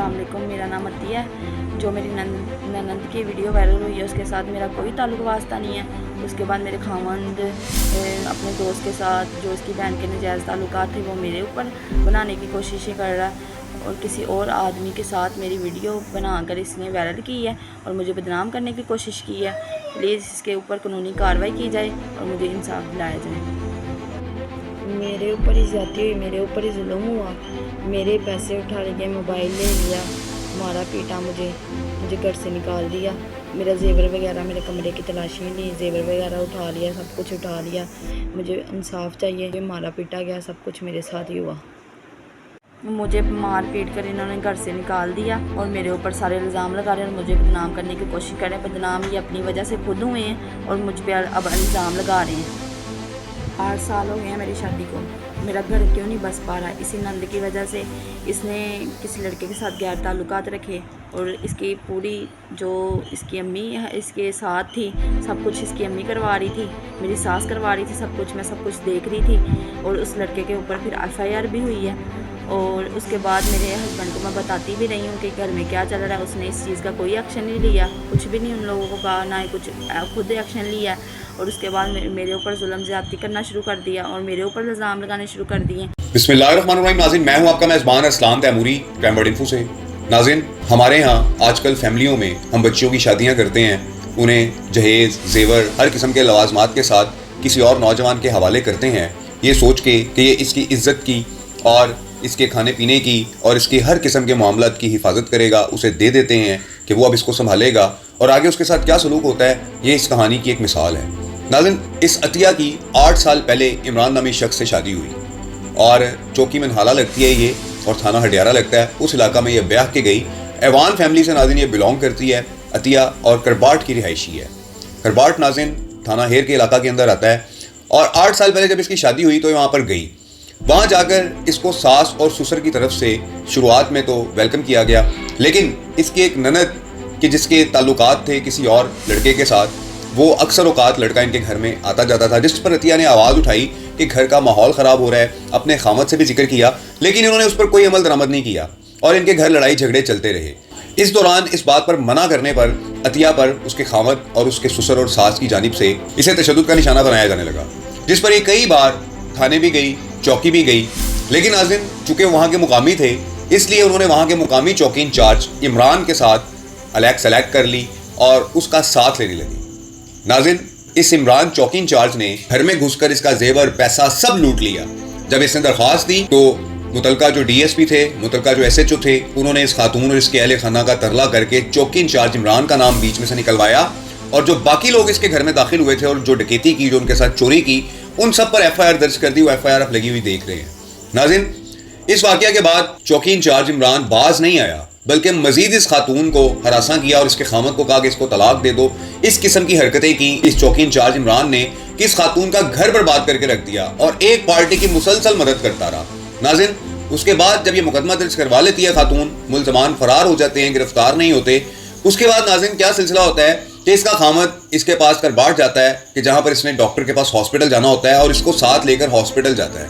अस्सलाम वालेकुम। मेरा नाम अतिया है। जो मेरी ननद की वीडियो वायरल हुई है उसके साथ मेरा कोई ताल्लुक़ वास्ता नहीं है। उसके बाद मेरे खावंद अपने दोस्त के साथ जो उसकी बहन के नजायज़ ताल्लुकात थे वो मेरे ऊपर बनाने की कोशिश कर रहा है और किसी और आदमी के साथ मेरी वीडियो बनाकर इसने वायरल की है और मुझे बदनाम करने की कोशिश की है। प्लीज़ इसके ऊपर कानूनी कार्रवाई की जाए और मुझे इंसाफ दिलाया जाए। मेरे ऊपर ही ज़्यादती हुई, मेरे ऊपर ही जुल्म हुआ। मेरे पैसे उठा लिए, मोबाइल ले लिया, मारा पीटा, मुझे घर से निकाल दिया। मेरा जेवर वगैरह, मेरे कमरे की तलाशी ली, जेवर वगैरह उठा लिया, सब कुछ उठा लिया। मुझे इंसाफ चाहिए। मारा पीटा गया, सब कुछ मेरे साथ ही हुआ। मुझे मार पीट कर इन्होंने घर से निकाल दिया और मेरे ऊपर सारे इल्ज़ाम लगा रहे हैं और मुझे बदनाम करने की कोशिश कर रहे हैं। बदनाम ये अपनी वजह से खुद हुए हैं और मुझ पर अब इल्ज़ाम लगा रहे हैं। 8 साल हो गए हैं मेरी शादी को। मेरा घर क्यों नहीं बस पा रहा? इसी नंद की वजह से इसने किसी लड़के के साथ गैर ताल्लुकात रखे और इसकी पूरी जो इसकी अम्मी है इसके साथ थी, सब कुछ इसकी अम्मी करवा रही थी, मेरी सास करवा रही थी, सब कुछ मैं सब कुछ देख रही थी। और उस लड़के के ऊपर फिर FIR भी हुई है और उसके बाद मेरे हस्बैंड को मैं बताती भी रही हूँ कि घर में क्या चल रहा है। उसने इस चीज़ का कोई एक्शन नहीं लिया, कुछ भी नहीं उन लोगों को कहा, ना ही कुछ खुद एक्शन लिया। और उसके बाद मेरे ऊपर जुल्म ज़्यादती करना शुरू कर दिया और मेरे ऊपर इल्ज़ाम लगाने शुरू कर दिए। बिस्मिल्लाहिर्रहमानिर्रहीम। नाज़रीन, मैं हूं आपका मेज़बान अस्लाम तैमूरी, क्राइम वर्ड इन्फो से। नाज़रीन, हमारे यहाँ आजकल फैमिलियों में हम बच्चियों की शादियाँ करते हैं, उन्हें जहेज़ जेवर हर किस्म के लवाजमात के साथ किसी और नौजवान के हवाले करते हैं, ये सोच के कि ये इसकी इज़्ज़त की और इसके खाने पीने की और इसकी हर किस्म के मामलात की हिफाजत करेगा। उसे दे देते हैं कि वो अब इसको संभालेगा और आगे उसके साथ क्या सलूक होता है, ये इस कहानी की एक मिसाल है। नाज़रीन, इस अतिया की 8 साल पहले इमरान नामी शख्स से शादी हुई और चौकी में नहाला लगती है ये और थाना हडियारा लगता है, उस इलाका में ये ब्याह के गई। ऐवान फैमिली से नाज़रीन ये बिलोंग करती है। अतिया और करबाट की रिहायशी है। करबाट नाज़रीन थाना हेर के इलाका के अंदर आता है और 8 साल पहले जब इसकी शादी हुई तो वहाँ पर गई। वहाँ जाकर इसको सास और ससुर की तरफ से शुरुआत में तो वेलकम किया गया, लेकिन इसकी एक ननद कि जिसके ताल्लुकात थे किसी और लड़के के साथ, वो अक्सर औकात लड़का इनके घर में आता जाता था, जिस पर अतिया ने आवाज़ उठाई कि घर का माहौल ख़राब हो रहा है। अपने खामद से भी जिक्र किया, लेकिन इन्होंने उस पर कोई अमल दरामद नहीं किया और इनके घर लड़ाई झगड़े चलते रहे। इस दौरान इस बात पर मना करने पर अतिया पर उसके खामद और उसके ससुर और सास की जानिब से इसे तशद्दुद का निशाना बनाया जाने लगा, जिस पर ये कई बार थाने भी गई, चौकी भी गई। लेकिन नाज़रीन, चूँकि वहाँ के मुकामी थे इसलिए उन्होंने वहाँ के मुकामी चौकी इंचार्ज इमरान के साथ अलैक सलैक कर ली और उसका साथ लेने लगी। नाज़रीन, इस इमरान चौकी इंचार्ज ने घर में घुसकर इसका जेवर पैसा सब लूट लिया। जब इसने दरख्वास्त दी तो मुतलका जो DSP थे, मुतलका जो SHO थे, उन्होंने इस खातून और इसके अहले खाना का तरला करके चौकी इंचार्ज इमरान का नाम बीच में से निकलवाया और जो बाकी लोग इसके घर में दाखिल हुए थे और जो डकैती की, जो उनके साथ चोरी की, उन सब पर FIR दर्ज कर दी। वो FIR अब लगी हुई देख रहे हैं। नाज़रीन, इस वाक़या के बाद चौकी इंचार्ज इमरान बाज नहीं आया, बल्कि मजीद इस खातून को हरासा किया और इसके खामद को कहा कि इसको तलाक दे दो। इस किस्म की हरकतें की इस चौकी इंचार्ज इमरान ने कि इस खातून का घर बर्बाद करके रख दिया और एक पार्टी की मुसलसल मदद करता रहा। नाज़रीन, उसके बाद जब ये मुकदमा दर्ज करवा लेती है खातून, मुल्ज़मान फरार हो जाते हैं, गिरफ्तार नहीं होते। उसके बाद नाज़रीन क्या सिलसिला होता है कि इसका खामद इसके पास करबाट जाता है कि जहाँ पर इसने डॉक्टर के पास हॉस्पिटल जाना होता है और इसको साथ लेकर हॉस्पिटल जाता है।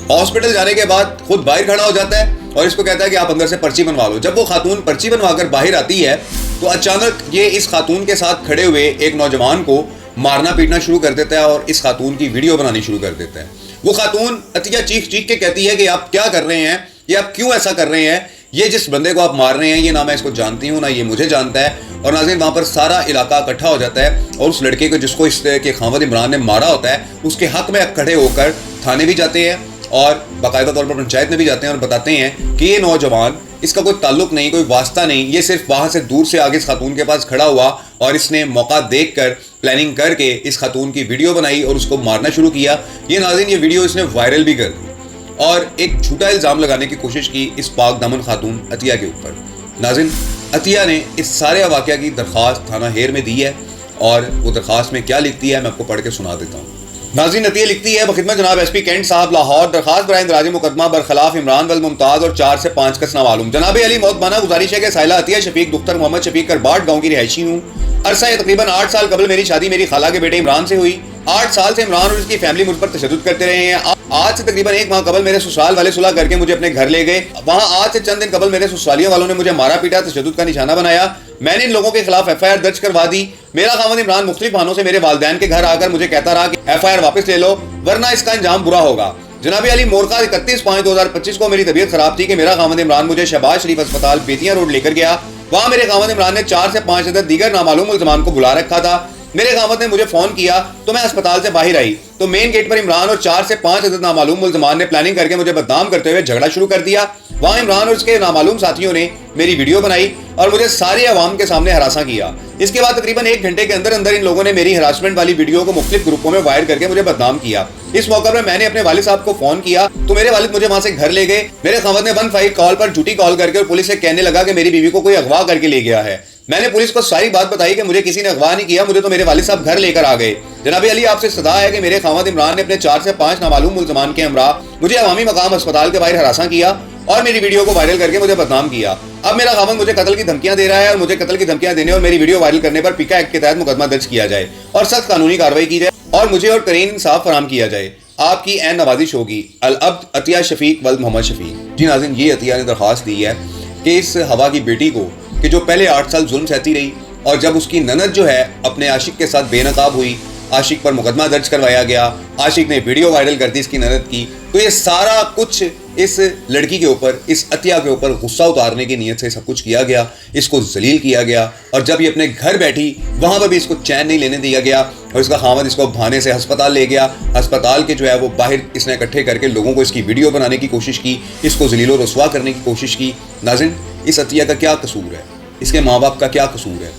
हॉस्पिटल जाने के बाद खुद बाहर खड़ा हो जाता है और इसको कहता है कि आप अंदर से पर्ची बनवा लो। जब वो खातून पर्ची बनवाकर बाहर आती है तो अचानक ये इस खातून के साथ खड़े हुए एक नौजवान को मारना पीटना शुरू कर देता है और इस खातून की वीडियो बनानी शुरू कर देता है। वो खातून अतिया चीख चीख के कहती है कि आप क्या कर रहे हैं, ये आप क्यों ऐसा कर रहे हैं, ये जिस बंदे को आप मार रहे हैं ये ना मैं इसको जानती हूँ ना ये मुझे जानता है। और नाज़रीन, वहाँ पर सारा इलाका इकट्ठा हो जाता है और उस लड़के को जिसको इस के खामद इमरान ने मारा होता है उसके हक में खड़े होकर थाने भी जाते हैं और बाकायदा तौर पर पंचायत में भी जाते हैं और बताते हैं कि ये नौजवान, इसका कोई ताल्लुक नहीं, कोई वास्ता नहीं, ये सिर्फ वहाँ से दूर से आगे इस खातून के पास खड़ा हुआ और इसने मौका देखकर प्लानिंग करके इस खातून की वीडियो बनाई और उसको मारना शुरू किया। ये नाज़रीन, ये वीडियो इसने वायरल भी कर दी और एक झूठा इल्ज़ाम लगाने की कोशिश की इस पाक दामन खातून अतिया के ऊपर। नाज़रीन, अतिया ने इस सारे वाक़या की दरख्वास्त थाना हेर में दी है और वो दरख्वास्त में क्या लिखती है मैं आपको पढ़ के सुना देता हूँ। नाज़रीन, अतिया लिखती है, बखिदमत जनाब SP कैंट साहब लाहौर, दरख्वास्त बराए इंदराज मुकदमा बरखिलाफ इमरान वल मुमताज़ और 4 से 5 कसना मालूम। जनाब अली मौतबाना गुजारिश है कि साहिला अतिया शफीक दुख्तर मोहम्मद शफीक करबाट गाँव की रिहायशी हूँ। अरसा तकरीबन 8 साल कबल मेरी शादी मेरी खाला के बेटे इमरान से हुई। 8 साल से इमरान और उसकी फैमिली मुझ पर तशद्दुद करते रहे हैं। आज से तकरीबन 1 माह कबल मेरे ससुराल वाले सुलह करके मुझे अपने घर ले गए। वहां आज से चंद दिन कबल मेरे ससुरालियों वालों ने मुझे मारा पीटा, तशद्दुद का निशाना बनाया। मैंने इन लोगों के खिलाफ FIR दर्ज करवा दी। मेरा खामद इमरान मुख्तलिफ बहानों से मेरे वालिदैन के घर आकर मुझे कहता रहा कि FIR वापस ले लो वरना इसका अंजाम बुरा होगा। जनाब अली मोरका 31/5/2025 को मेरी तबीयत खराब थी कि मेरा खामद इमरान मुझे शहबाज शरीफ अस्पताल बेतिया रोड लेकर गया। वहां मेरे खामद इमरान ने 4 से 5 अदद दीगर नामालूम मुल्ज़मान को बुला रखा था। मेरे खामद ने मुझे फोन किया तो मैं अस्पताल से बाहर आई तो मेन गेट पर इमरान और 4 से 5 अदद नामालूम मुल्ज़मान ने प्लानिंग करके मुझे बदनाम करते हुए झगड़ा शुरू कर दिया। वहां इमरान और उसके नामालूम साथियों ने मेरी वीडियो बनाई और मुझे सारी अवाम के सामने हरासा किया। इसके बाद तकरीबन 1 घंटे के अंदर अंदर इन लोगों ने मेरी हरासमेंट वाली वीडियो को मुख्तलिफ ग्रुपों में वायरल करके मुझे बदनाम किया। इस मौके पर मैंने अपने वालिद साहब को फोन किया तो मेरे वालिद मुझे वहां से घर ले गए। मेरे खामद ने 15 कॉल पर झूठी कॉल करके और पुलिस से कहने लगा कि मेरी बीवी को कोई अगवा करके ले गया है। मैंने पुलिस को सारी बात बताई कि मुझे किसी ने अगवा नहीं किया, मुझे तो मेरे वालिद साहब घर लेकर आ गए। जनाब अली आपसे सदा है कि मेरे खामद इमरान ने अपने 4 से 5 नामालूम मुल्ज़मान के हमरा मुझे अवामी मकाम अस्पताल के बाहर हरासा किया और मेरी वीडियो को वायरल करके मुझे बदनाम किया। अब मेरा खामद मुझे कत्ल की धमकियां दे रहा है और मुझे कत्ल की धमकियां देने और मेरी वीडियो वायरल करने पर पीका एक्ट के तहत मुकदमा दर्ज किया जाए और सख्त कानूनी कार्रवाई की जाए और मुझे और करीन इंसाफ फराम किया जाए। आपकी ऐन नवाजिश होगी। अल अब्द अतिया शफीक वल्द मोहम्मद शफीक। जी नाज़रीन, ये अतिया ने दरख्वास्त दी है कि इस हवा की बेटी को कि जो पहले 8 साल जुल्म सहती रही और जब उसकी ननद जो है अपने आशिक के साथ बेनकाब हुई, आशिक पर मुकदमा दर्ज करवाया गया, आशिक ने वीडियो वायरल कर दी इसकी ननद की, तो ये सारा कुछ इस लड़की के ऊपर, इस अतिया के ऊपर गुस्सा उतारने की नीयत से सब कुछ किया गया। इसको जलील किया गया और जब ये अपने घर बैठी वहां पर भी इसको चैन नहीं लेने दिया गया और इसका खामद इसको बहाने से अस्पताल ले गया। अस्पताल के जो है वो बाहर इसने इकट्ठे करके लोगों को इसकी वीडियो बनाने की कोशिश की, इसको जलील और रुसवा करने की कोशिश की। नाज़रीन, इस अतिया का क्या कसूर है? इसके माँ बाप का क्या कसूर है?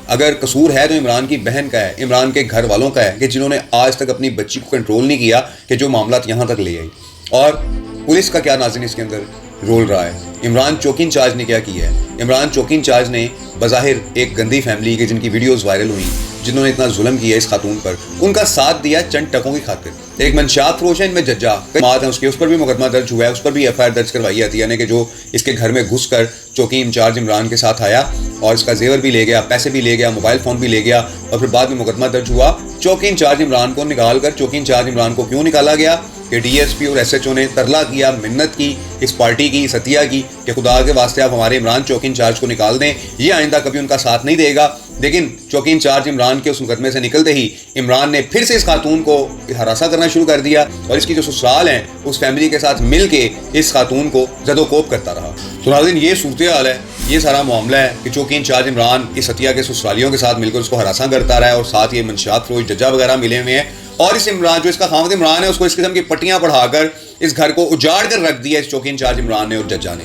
अगर कसूर है तो इमरान की बहन का है, इमरान के घर वालों का है कि जिन्होंने आज तक अपनी बच्ची को कंट्रोल नहीं किया कि जो मामला यहाँ तक ले आई। और पुलिस का क्या नाज़रीन इसके अंदर रोल रहा है? इमरान चौकी इंचार्ज ने क्या किया है? इमरान चौकी इंचार्ज ने बज़ाहिर एक गंदी फैमिली के जिनकी वीडियोस वायरल हुई, जिन्होंने इतना जुल्म किया इस खातून पर, उनका साथ दिया चंद टकों की खातिर। एक मंशात फरोश है इनमें जज्जा बात है उसकी, उस पर भी मुकदमा दर्ज हुआ है, उस पर भी FIR दर्ज करवाई जाती है, यानी कि जो इसके घर में घुस कर चौकी इंचार्ज इमरान के साथ आया और इसका जेवर भी ले गया, पैसे भी ले गया, मोबाइल फ़ोन भी ले गया और फिर बाद में मुकदमा दर्ज हुआ। चौकी इंचार्ज इमरान को निकाल कर, चौकी इंचार्ज इमरान को क्यों निकाला गया कि DSP और SHO ने तरला किया, मिन्नत की इस पार्टी की, इस अतिया की कि खुदा के वास्ते आप हमारे इमरान चौकी इंचार्ज को निकाल दें, ये आइंदा कभी उनका साथ नहीं देगा। लेकिन चौकी इंचार्ज इमरान के उस मुकदमे से निकलते ही इमरान ने फिर से इस खातून को हरासा करना शुरू कर दिया और इसकी जो ससुराल हैं उस फैमिली के साथ मिल के इस खातून को जदोकोब करता रहा। तो नाज़रीन, ये सूरत हाल है, ये सारा मामला है कि चौकी इंचार्ज इमरान इस अतिया के ससुरालियों के साथ मिलकर उसको हरासा करता रहा है और साथ ये मंशात फरोश जज्जा वगैरह मिले हुए हैं और इस इमरान जो इसका खामद इमरान है उसको इस किस्म की पट्टियां पढ़ाकर इस घर को उजाड़ कर रख दिया इस चौकी इंचार्ज इमरान ने और जज्जा ने।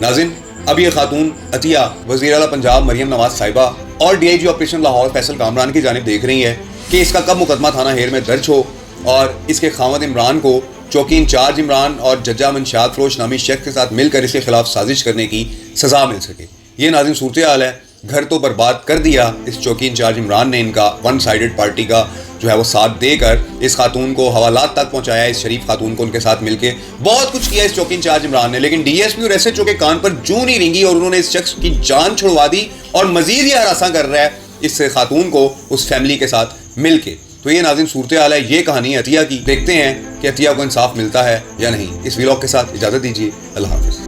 नाज़रीन, अब ये खातून अतिया वज़ीर आला पंजाब मरियम नवाज साहिबा और DIG ऑपरेशन लाहौर फैसल कामरान की जानिब देख रही है कि इसका कब मुकदमा थाना हेर में दर्ज हो और इसके खामद इमरान को चौकी इंचार्ज इमरान और जज्जा मंशात फरोश नामी शख्स के साथ मिलकर इसके खिलाफ साजिश करने की सज़ा मिल सके। ये नाज़रीन सूरत हाल है। घर तो बर्बाद कर दिया इस चौकी इंचार्ज इमरान ने, इनका वन साइडेड पार्टी का जो है वो साथ देकर इस खातून को हवालात तक पहुंचाया, इस शरीफ खातून को उनके साथ मिलके बहुत कुछ किया इस चौकी इंचार्ज इमरान ने। लेकिन DSP और SHO के कान पर जूं नहीं रिंगी और उन्होंने इस शख्स की जान छुड़वा दी और मजीद ये हरासा कर रहा है इस खातून को उस फैमिली के साथ मिलके। तो ये नाज़रीन सूरत हाल है, ये कहानी है अतिया की। देखते हैं कि अतिया को इंसाफ मिलता है या नहीं। इस व्लॉग के साथ इजाज़त दीजिए। अल्लाह हाफ़िज़।